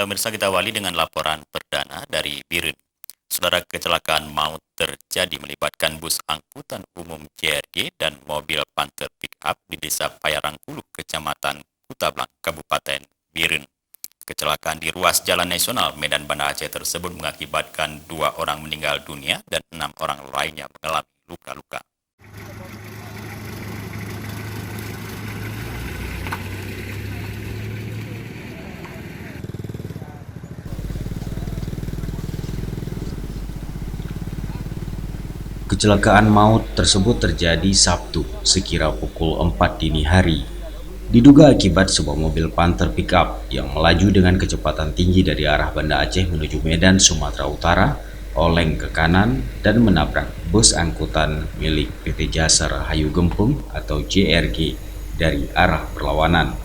pemirsa, kita awali dengan laporan perdana dari Birun. Saudara, kecelakaan maut terjadi melibatkan bus angkutan umum JRG dan mobil Panther Pickup di Desa Payarangkulu, Kecamatan Kutablang, Kabupaten Birun. Kecelakaan di ruas Jalan Nasional Medan Banda Aceh tersebut mengakibatkan 2 orang meninggal dunia dan 6 orang lainnya mengalami luka-luka. Kecelakaan maut tersebut terjadi Sabtu sekira pukul 4 dini hari. Diduga akibat sebuah mobil Panther Pickup yang melaju dengan kecepatan tinggi dari arah Banda Aceh menuju Medan, Sumatera Utara, oleng ke kanan dan menabrak bus angkutan milik PT Jasa Rahayu Gempung atau JRG dari arah berlawanan.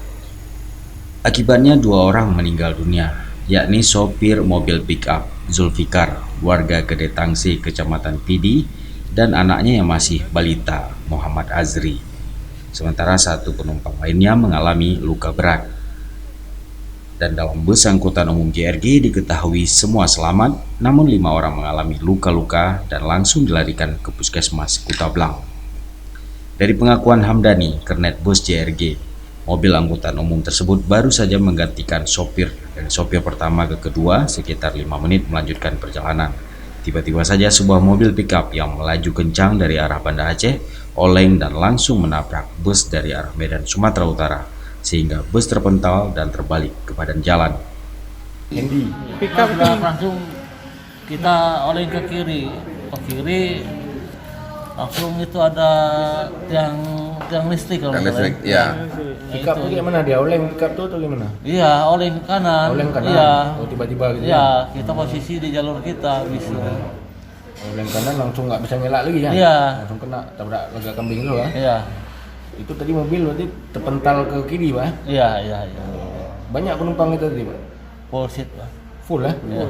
Akibatnya 2 orang meninggal dunia, yakni sopir mobil pickup Zulfikar, warga Gede Tangsi, Kecamatan Pidi, dan anaknya yang masih balita, Muhammad Azri. Sementara 1 penumpang lainnya mengalami luka berat. Dan dalam bus angkutan umum JRG diketahui semua selamat, namun 5 orang mengalami luka-luka dan langsung dilarikan ke Puskesmas Kutablang. Dari pengakuan Hamdani, kernet bus JRG, mobil angkutan umum tersebut baru saja menggantikan sopir dari sopir pertama ke kedua sekitar 5 menit melanjutkan perjalanan. Tiba-tiba saja sebuah mobil pickup yang melaju kencang dari arah Banda Aceh oleng dan langsung menabrak bus dari arah Medan, Sumatera Utara, sehingga bus terpental dan terbalik ke badan jalan. Pickup langsung kita oleng ke kiri, langsung itu ada tiang listrik kalau listrik, ya. Pickup itu gimana dia? Oleng pickup tuh atau gimana? Iya, oleng kanan. Oleng kanan. Iya. Oh, tiba-tiba gitu. Iya, kita posisi di jalur kita bisa. Oleng kanan langsung nggak bisa ngelak lagi ya? Iya. Langsung kena tabrak lega kambing dulu ya? Iya. Itu tadi mobil berarti terpental ke kiri Pak? Iya. Banyak penumpang itu tadi Pak? Full seat, Pak. Full ya? Iya.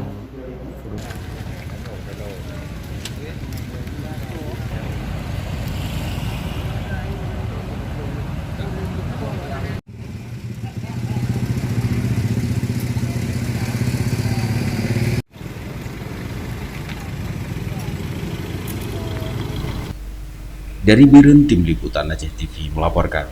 Dari Birun, Tim Liputan Aceh TV melaporkan.